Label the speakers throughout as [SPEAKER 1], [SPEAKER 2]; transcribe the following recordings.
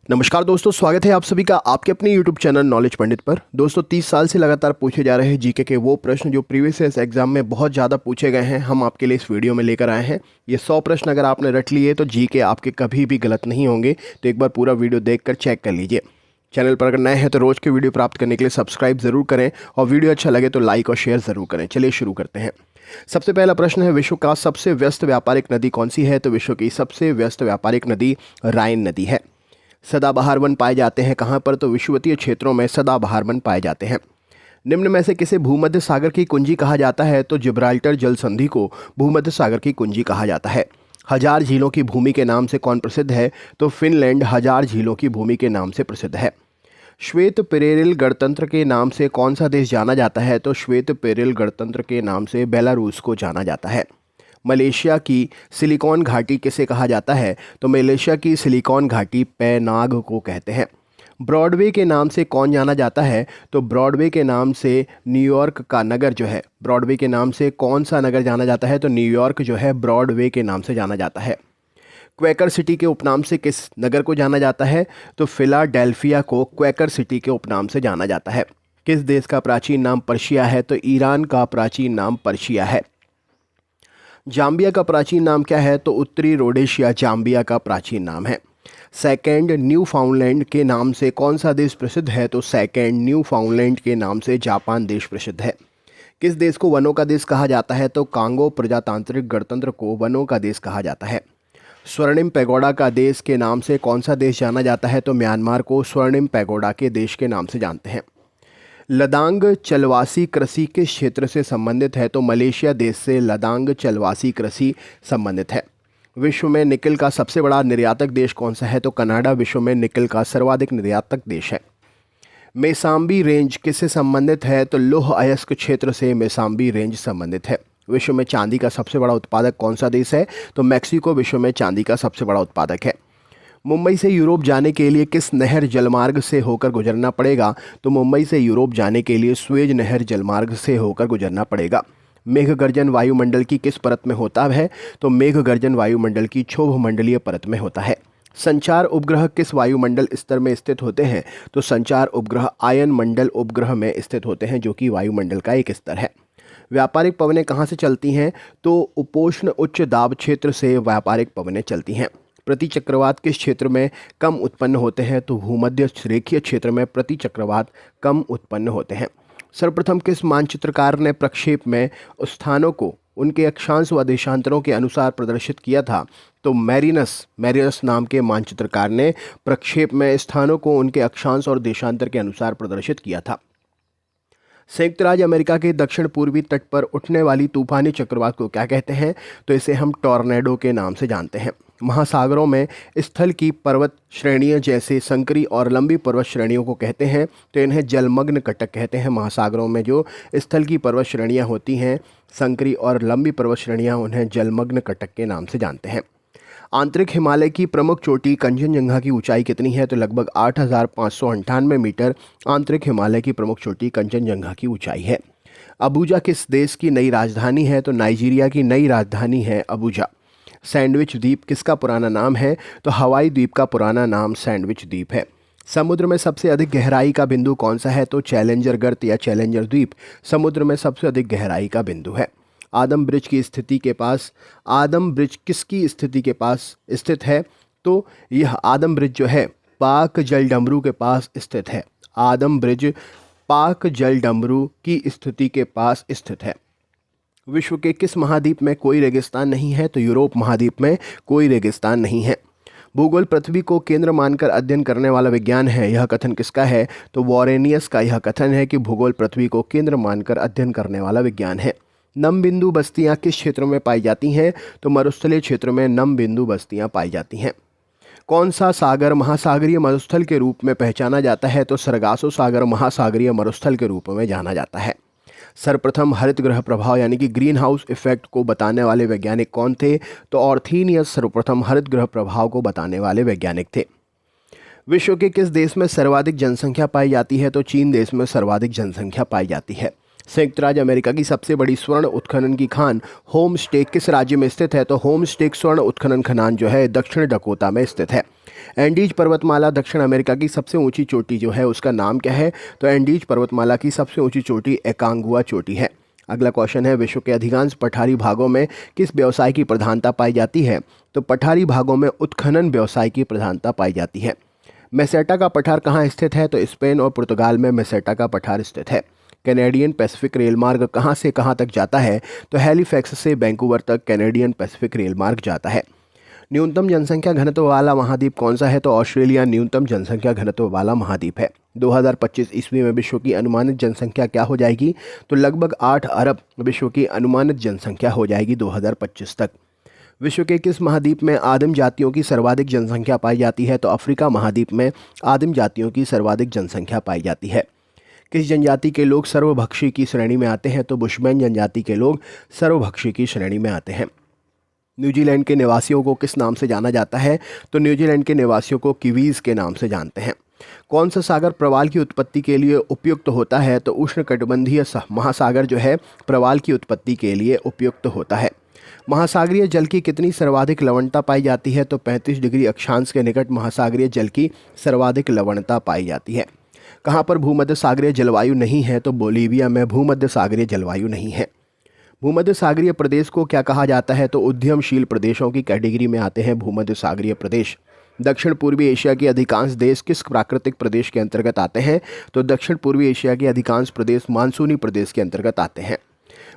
[SPEAKER 1] नमस्कार दोस्तों, स्वागत है आप सभी का आपके अपने YouTube चैनल नॉलेज पंडित पर। दोस्तों 30 साल से लगातार पूछे जा रहे जीके के वो प्रश्न जो प्रीवियस ईयर एग्जाम में बहुत ज़्यादा पूछे गए हैं, हम आपके लिए इस वीडियो में लेकर आए हैं। ये 100 प्रश्न अगर आपने रट लिए तो जीके आपके कभी भी गलत नहीं होंगे। तो एक बार पूरा वीडियो देखकर चेक कर लीजिए। चैनल पर अगर नए हैं तो रोज़ के वीडियो प्राप्त करने के लिए सब्सक्राइब ज़रूर करें और वीडियो अच्छा लगे तो लाइक और शेयर ज़रूर करें। चलिए शुरू करते हैं। सबसे पहला प्रश्न है, विश्व का सबसे व्यस्त व्यापारिक नदी कौन सी है? तो विश्व की सबसे व्यस्त व्यापारिक नदी राइन नदी है। सदाबहार वन पाए जाते हैं कहाँ पर? तो विषुवतीय क्षेत्रों में सदाबहार वन पाए जाते हैं। निम्न में से किसे भूमध्य सागर की कुंजी कहा जाता है? तो जिब्राल्टर जल संधि को भूमध्य सागर की कुंजी कहा जाता है। हजार झीलों की भूमि के नाम से कौन प्रसिद्ध है? तो फिनलैंड हजार झीलों की भूमि के नाम से प्रसिद्ध है। श्वेत पेरेरिल गणतंत्र के नाम से कौन सा देश जाना जाता है? तो श्वेत पेरेरिल गणतंत्र के नाम से बेलारूस को जाना जाता है। मलेशिया की सिलिकॉन घाटी किसे कहा जाता है? तो मलेशिया की सिलिकॉन घाटी पेनांग को कहते हैं। ब्रॉडवे के नाम से कौन जाना जाता है? तो ब्रॉडवे के नाम से न्यूयॉर्क का नगर जो है, ब्रॉडवे के नाम से कौन सा नगर जाना जाता है? तो न्यूयॉर्क जो है ब्रॉडवे के नाम से जाना जाता है। क्वेकर सिटी के उपनाम से किस नगर को जाना जाता है? तो फिलाडेल्फिया को क्वेकर सिटी के उपनाम से जाना जाता है। किस देश का प्राचीन नाम पर्शिया है? तो ईरान का प्राचीन नाम पर्शिया है। जाम्बिया का प्राचीन नाम क्या है? तो उत्तरी रोडेशिया जाम्बिया का प्राचीन नाम है। सेकेंड न्यू फाउंडलैंड के नाम से कौन सा देश प्रसिद्ध है? तो सेकेंड न्यू फाउंडलैंड के नाम से जापान देश प्रसिद्ध है। किस देश को वनों का देश कहा जाता है? तो कांगो प्रजातांत्रिक गणतंत्र को वनों का देश कहा जाता है। स्वर्णिम पैगोडा का देश के नाम से कौन सा देश जाना जाता है? तो म्यांमार को स्वर्णिम पैगोडा के देश के नाम से जानते हैं। लदांग चलवासी कृषि किस क्षेत्र से संबंधित है? तो मलेशिया देश से लदांग चलवासी कृषि संबंधित है। विश्व में निकल का सबसे बड़ा निर्यातक देश कौन सा है? तो कनाडा विश्व में निकल का सर्वाधिक निर्यातक देश है। मेसाम्बी रेंज किससे संबंधित है? तो लौह अयस्क क्षेत्र से मेसाम्बी रेंज संबंधित है। विश्व में चांदी का सबसे बड़ा उत्पादक कौन सा देश है? तो मैक्सिको विश्व में चांदी का सबसे बड़ा उत्पादक है। मुंबई से यूरोप जाने के लिए किस नहर जलमार्ग से होकर गुजरना पड़ेगा? तो मुंबई से यूरोप जाने के लिए स्वेज नहर जलमार्ग से होकर गुजरना पड़ेगा। मेघगर्जन वायुमंडल की किस परत में होता है? तो मेघगर्जन वायुमंडल की क्षोभमंडलीय परत में होता है। संचार उपग्रह किस वायुमंडल स्तर में स्थित होते हैं? तो संचार उपग्रह आयन मंडल उपग्रह में स्थित होते हैं, जो कि वायुमंडल का एक स्तर है। व्यापारिक पवनें कहाँ से चलती हैं? तो उपोष्ण उच्च दाब क्षेत्र से व्यापारिक पवनें चलती हैं। प्रति चक्रवात किस क्षेत्र में कम उत्पन्न होते हैं? तो भूमध्य रेखीय क्षेत्र में प्रति चक्रवात कम उत्पन्न होते हैं। सर्वप्रथम किस मानचित्रकार ने प्रक्षेप में स्थानों को उनके अक्षांश व देशांतरों के अनुसार प्रदर्शित किया था? तो मैरिनस नाम के मानचित्रकार ने प्रक्षेप में स्थानों को उनके अक्षांश और देशांतर के अनुसार प्रदर्शित किया था। संयुक्त राज्य अमेरिका के दक्षिण पूर्वी तट पर उठने वाली तूफानी चक्रवात को क्या कहते हैं? तो इसे हम टॉर्नेडो के नाम से जानते हैं। महासागरों में स्थल की पर्वत श्रेणियां जैसे संकरी और लंबी पर्वत श्रेणियों को कहते हैं, तो इन्हें जलमग्न कटक कहते हैं। महासागरों में जो स्थल की पर्वत श्रेणियां होती हैं, संकरी और लंबी पर्वत श्रेणियां, उन्हें जलमग्न कटक के नाम से जानते हैं। आंतरिक हिमालय की प्रमुख चोटी कंचनजंगा की ऊंचाई कितनी है? तो लगभग 8,598 मीटर आंतरिक हिमालय की प्रमुख चोटी कंचनजंगा की ऊंचाई है। अबुजा किस देश की नई राजधानी है? तो नाइजीरिया की नई राजधानी है अबुजा। सैंडविच द्वीप किसका पुराना नाम है? तो हवाई द्वीप का पुराना नाम सैंडविच द्वीप है। समुद्र में सबसे अधिक गहराई का बिंदु कौन सा है? तो चैलेंजर गर्त या चैलेंजर द्वीप समुद्र में सबसे अधिक गहराई का बिंदु है। आदम ब्रिज की स्थिति के पास, आदम ब्रिज किसकी स्थिति के पास स्थित है? तो यह आदम ब्रिज जो है पाक जलडमरू के पास स्थित है। आदम ब्रिज पाक जलडमरू की स्थिति के पास स्थित है। विश्व के किस महाद्वीप में कोई रेगिस्तान नहीं है? तो यूरोप महाद्वीप में कोई रेगिस्तान नहीं है। भूगोल पृथ्वी को केंद्र मानकर अध्ययन करने वाला विज्ञान है, यह कथन किसका है? तो वॉरेनियस का यह कथन है कि भूगोल पृथ्वी को केंद्र मानकर अध्ययन करने वाला विज्ञान है। नम बिंदु बस्तियां किस क्षेत्र में पाई जाती हैं? तो मरुस्थलीय क्षेत्र में नम बिंदु बस्तियां पाई जाती हैं। कौन सा सागर महासागरीय मरुस्थल के रूप में पहचाना जाता है? तो सरगासो सागर महासागरीय मरुस्थल के रूप में जाना जाता है। सर्वप्रथम हरित गृह प्रभाव यानी कि ग्रीन हाउस इफेक्ट को बताने वाले वैज्ञानिक कौन थे? तो ऑर्थीनियस सर्वप्रथम हरित गृह प्रभाव को बताने वाले वैज्ञानिक थे। विश्व के किस देश में सर्वाधिक जनसंख्या पाई जाती है? तो चीन देश में सर्वाधिक जनसंख्या पाई जाती है। संयुक्त राज्य अमेरिका की सबसे बड़ी स्वर्ण उत्खनन की खान होम स्टेक किस राज्य में स्थित है? तो होम स्टेक स्वर्ण उत्खनन खदान जो है दक्षिण डकोटा में स्थित है। एंडीज पर्वतमाला दक्षिण अमेरिका की सबसे ऊंची चोटी जो है उसका नाम क्या है? तो एंडीज पर्वतमाला की सबसे ऊंची चोटी एकांगुआ चोटी है। अगला क्वेश्चन है, विश्व के अधिकांश पठारी भागों में किस व्यवसाय की प्रधानता पाई जाती है? तो पठारी भागों में उत्खनन व्यवसाय की प्रधानता पाई जाती है। मेसेटा का पठार कहाँ स्थित है? तो स्पेन और पुर्तगाल में मेसेटा का पठार स्थित है। कैनेडियन पैसिफिक रेल मार्ग कहाँ से कहाँ तक जाता है? तो हैलिफैक्स से वैंकूवर तक कैनेडियन पैसिफिक रेल मार्ग जाता है। न्यूनतम जनसंख्या घनत्व वाला महाद्वीप कौन सा है? तो ऑस्ट्रेलिया न्यूनतम जनसंख्या घनत्व वाला महाद्वीप है। 2025 ईस्वी में विश्व की अनुमानित जनसंख्या क्या हो जाएगी? तो लगभग 8 अरब विश्व की अनुमानित जनसंख्या हो जाएगी 2025 तक। विश्व के किस महाद्वीप में आदिम जातियों की सर्वाधिक जनसंख्या पाई जाती है? तो अफ्रीका महाद्वीप में आदिम जातियों की सर्वाधिक जनसंख्या पाई जाती है। किस जनजाति के लोग सर्वभक्षी की श्रेणी में आते हैं? तो बुशमैन जनजाति के लोग सर्वभक्षी की श्रेणी में आते हैं। न्यूजीलैंड के निवासियों को किस नाम से जाना जाता है? तो न्यूजीलैंड के निवासियों को किवीज के नाम से जानते हैं। कौन सा सागर प्रवाल की उत्पत्ति के लिए उपयुक्त होता है? तो उष्णकटिबंधीय महासागर जो है प्रवाल की उत्पत्ति के लिए उपयुक्त होता है। महासागरीय जल की कितनी सर्वाधिक लवणता पाई जाती है? तो 35 डिग्री अक्षांश के निकट महासागरीय जल की सर्वाधिक लवणता पाई जाती है। कहाँ पर भूमध्य सागरीय जलवायु नहीं है? तो बोलीविया में भूमध्य सागरीय जलवायु नहीं है। भूमध्य सागरीय प्रदेश को क्या कहा जाता है? तो उद्यमशील प्रदेशों की कैटेगरी में आते हैं भूमध्य सागरीय प्रदेश। दक्षिण पूर्वी एशिया के अधिकांश देश किस प्राकृतिक प्रदेश के अंतर्गत आते हैं? तो दक्षिण पूर्वी एशिया के अधिकांश प्रदेश मानसूनी प्रदेश के अंतर्गत आते हैं।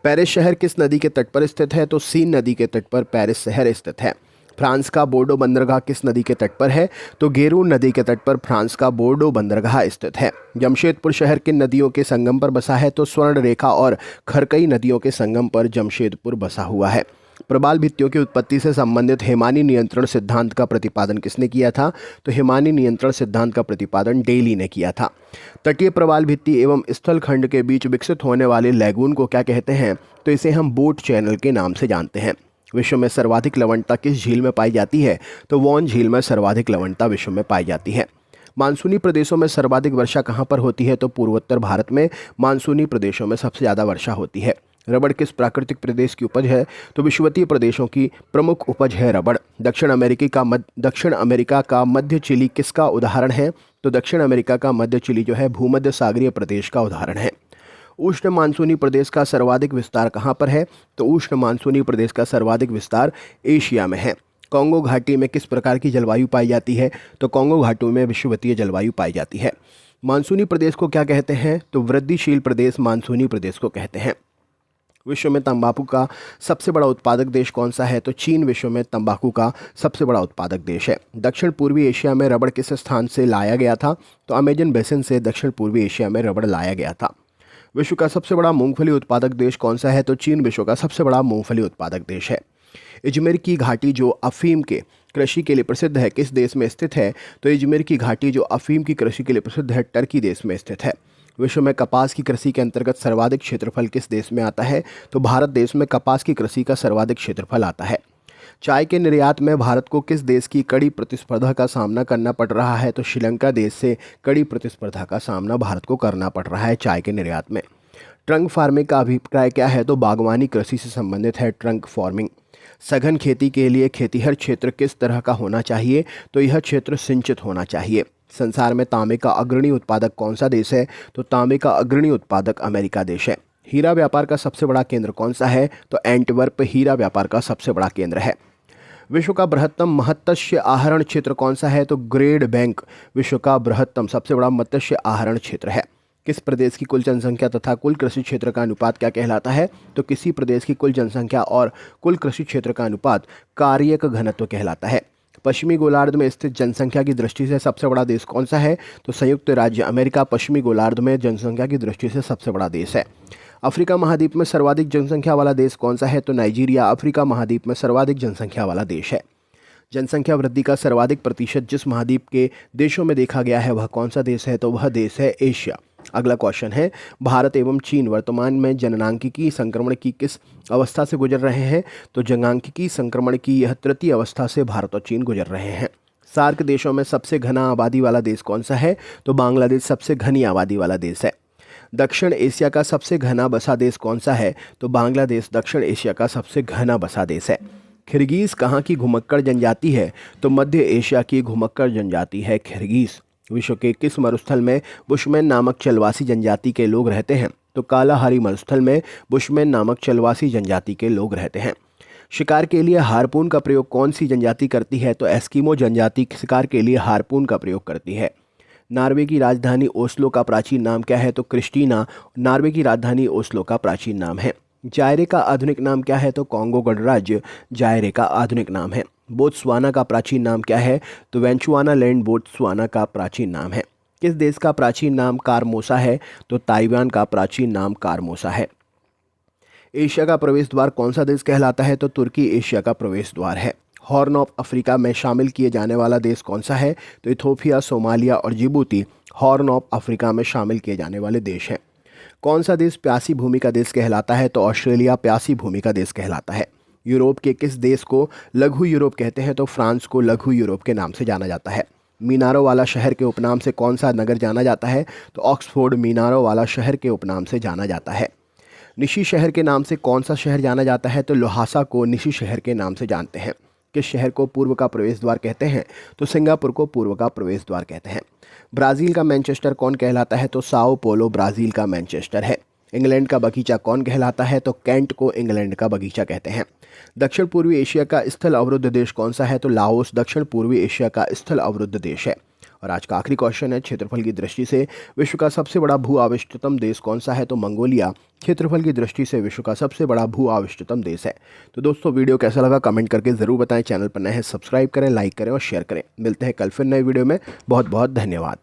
[SPEAKER 1] पेरिस शहर किस नदी के तट पर स्थित है? तो सीन नदी के तट पर पेरिस शहर स्थित है। फ्रांस का बोर्डो बंदरगाह किस नदी के तट पर है? तो गेरून नदी के तट पर फ्रांस का बोर्डो बंदरगाह स्थित है। जमशेदपुर शहर किन नदियों के संगम पर बसा है? तो स्वर्ण रेखा और खरकई नदियों के संगम पर जमशेदपुर बसा हुआ है। प्रबाल भित्तियों की उत्पत्ति से संबंधित हेमानी नियंत्रण सिद्धांत का प्रतिपादन किसने किया था? तो हेमानी नियंत्रण सिद्धांत का प्रतिपादन डेली ने किया था। तटीय प्रबाल भित्ति एवं स्थलखंड के बीच विकसित होने वाले लैगून को क्या कहते हैं? तो इसे हम बोट चैनल के नाम से जानते हैं। विश्व में सर्वाधिक लवणता किस झील में पाई जाती है? तो वॉन झील में सर्वाधिक लवणता विश्व में पाई जाती है। मानसूनी प्रदेशों में सर्वाधिक वर्षा कहाँ पर होती है? तो पूर्वोत्तर भारत में मानसूनी प्रदेशों में सबसे ज़्यादा वर्षा होती है। रबड़ किस प्राकृतिक प्रदेश की उपज है? तो विषुवतीय प्रदेशों की प्रमुख उपज है रबड़। दक्षिण अमेरिका का मध्य चिली किसका उदाहरण है? तो दक्षिण अमेरिका का मध्य चिली जो है भूमध्य सागरीय प्रदेश का उदाहरण है। उष्ण मानसूनी प्रदेश का सर्वाधिक विस्तार कहाँ पर है? तो उष्ण मानसूनी प्रदेश का सर्वाधिक विस्तार एशिया में है। कांगो घाटी में किस प्रकार की जलवायु पाई जाती है? तो कांगो घाटी में विषुवतीय जलवायु पाई जाती है। मानसूनी प्रदेश को क्या कहते हैं? तो वृद्धिशील प्रदेश मानसूनी प्रदेश को कहते हैं। विश्व में तंबाकू का सबसे बड़ा उत्पादक देश कौन सा है? तो चीन विश्व में तंबाकू का सबसे बड़ा उत्पादक देश है। दक्षिण पूर्वी एशिया में रबड़ किस स्थान से लाया गया था? तो अमेजन बेसिन से दक्षिण पूर्वी एशिया में रबड़ लाया गया था। विश्व का सबसे बड़ा मूंगफली उत्पादक देश कौन सा है? तो चीन विश्व का सबसे बड़ा मूंगफली उत्पादक देश है। इजमिर की घाटी जो अफीम के कृषि के लिए प्रसिद्ध है किस देश में स्थित है? तो इजमिर की घाटी जो अफीम की कृषि के लिए प्रसिद्ध है टर्की देश में स्थित है। विश्व में कपास की कृषि के अंतर्गत सर्वाधिक क्षेत्रफल किस देश में आता है? तो भारत देश में कपास की कृषि का सर्वाधिक क्षेत्रफल आता है। चाय के निर्यात में भारत को किस देश की कड़ी प्रतिस्पर्धा का सामना करना पड़ रहा है? तो श्रीलंका देश से कड़ी प्रतिस्पर्धा का सामना भारत को करना पड़ रहा है चाय के निर्यात में। ट्रंक फार्मिंग का अभिप्राय क्या है? तो बागवानी कृषि से संबंधित है ट्रंक फार्मिंग। सघन खेती के लिए खेतीहर क्षेत्र किस तरह का होना चाहिए? तो यह क्षेत्र सिंचित होना चाहिए। संसार में तांबे का अग्रणी उत्पादक कौन सा देश है? तो तांबे का अग्रणी उत्पादक अमेरिका देश है। हीरा व्यापार का सबसे बड़ा केंद्र कौन सा है? तो एंटवर्प हीरा व्यापार का सबसे बड़ा केंद्र है। विश्व का बृहत्तम मत्स्य आहरण क्षेत्र कौन सा है? तो ग्रेट बैंक विश्व का बृहत्तम सबसे बड़ा मत्स्य आहरण क्षेत्र है। किस प्रदेश की कुल जनसंख्या तथा कुल कृषि क्षेत्र का अनुपात क्या कहलाता है? तो किसी प्रदेश की कुल जनसंख्या और कुल कृषि क्षेत्र का अनुपात कार्यक घनत्व कहलाता है। पश्चिमी गोलार्ध में स्थित जनसंख्या की दृष्टि से सबसे बड़ा देश कौन सा है? तो संयुक्त राज्य अमेरिका पश्चिमी गोलार्ध में जनसंख्या की दृष्टि से सबसे बड़ा देश है। अफ्रीका महाद्वीप में सर्वाधिक जनसंख्या वाला देश कौन सा है? तो नाइजीरिया अफ्रीका महाद्वीप में सर्वाधिक जनसंख्या वाला देश है। जनसंख्या वृद्धि का सर्वाधिक प्रतिशत जिस महाद्वीप के देशों में देखा गया है वह कौन सा देश है? तो वह देश है एशिया। अगला क्वेश्चन है, भारत एवं चीन वर्तमान में जननांकिकी संक्रमण की किस अवस्था से गुजर रहे हैं? तो जननांकिकी संक्रमण की यह तृतीय अवस्था से भारत और चीन गुजर रहे हैं। सार्क देशों में सबसे घना आबादी वाला देश कौन सा है? तो बांग्लादेश सबसे घनी आबादी वाला देश है। दक्षिण एशिया का सबसे घना बसा देश कौन सा है? तो बांग्लादेश दक्षिण एशिया का सबसे घना बसा देश है। किर्गिज़ कहाँ की घुमक्कड़ जनजाति है? तो मध्य एशिया की घुमक्कड़ जनजाति है किर्गिज़। विश्व के किस मरुस्थल में बुशमैन नामक चलवासी जनजाति के लोग रहते हैं? तो कालाहारी मरुस्थल में बुशमैन नामक चलवासी जनजाति के लोग रहते हैं। शिकार के लिए हार्पून का प्रयोग कौन सी जनजाति करती है? तो एस्किमो जनजाति शिकार के लिए हार्पून का प्रयोग करती है। नॉर्वे की राजधानी ओस्लो का प्राचीन नाम क्या है? तो क्रिस्टीना नॉर्वे की राजधानी ओस्लो का प्राचीन नाम है। जायरे का आधुनिक नाम क्या है? तो कॉन्गो गणराज्य जायरे का आधुनिक नाम है। बोत्सवाना का प्राचीन नाम क्या है? तो वेंचुआना लैंड बोत्सवाना का प्राचीन नाम है। किस देश का प्राचीन नाम कारमोसा है? तो ताइवान का प्राचीन नाम कारमोसा है। एशिया का प्रवेश द्वार कौन सा देश कहलाता है? तो तुर्की एशिया का प्रवेश द्वार है। हॉर्न ऑफ अफ्रीका में शामिल किए जाने वाला देश कौन सा है? तो इथोपिया, सोमालिया और जिबूती हॉर्न ऑफ अफ्रीका में शामिल किए जाने वाले देश हैं। कौन सा देश प्यासी भूमि का देश कहलाता है? तो ऑस्ट्रेलिया प्यासी भूमि का देश कहलाता है। यूरोप के किस देश को लघु यूरोप कहते हैं? तो फ्रांस को लघु यूरोप के नाम से जाना जाता है। मीनारों वाला शहर के उपनाम से कौन सा नगर जाना जाता है? तो ऑक्सफोर्ड मीनारों वाला शहर के उपनाम से जाना जाता है। निशी शहर के नाम से कौन सा शहर जाना जाता है? तो लोहासा को निशी शहर के नाम से जानते हैं। किस शहर को पूर्व का प्रवेश द्वार कहते हैं? तो सिंगापुर को पूर्व का प्रवेश द्वार कहते हैं। ब्राज़ील का मैनचेस्टर कौन कहलाता है? तो साओ पोलो ब्राज़ील का मैनचेस्टर है। इंग्लैंड का बगीचा कौन कहलाता है? तो कैंट को इंग्लैंड का बगीचा कहते हैं। दक्षिण पूर्वी एशिया का स्थल अवरुद्ध देश कौन सा है? तो लाओस दक्षिण पूर्वी एशिया का स्थल अवरुद्ध देश है। और आज का आखिरी क्वेश्चन है, क्षेत्रफल की दृष्टि से विश्व का सबसे बड़ा भू आविष्टतम देश कौन सा है? तो मंगोलिया क्षेत्रफल की दृष्टि से विश्व का सबसे बड़ा भू आविष्टतम देश है। तो दोस्तों वीडियो कैसा लगा कमेंट करके ज़रूर बताएं। चैनल पर नए हैं सब्सक्राइब करें, लाइक करें और शेयर करें। मिलते हैं कल फिर नए वीडियो में। बहुत बहुत धन्यवाद।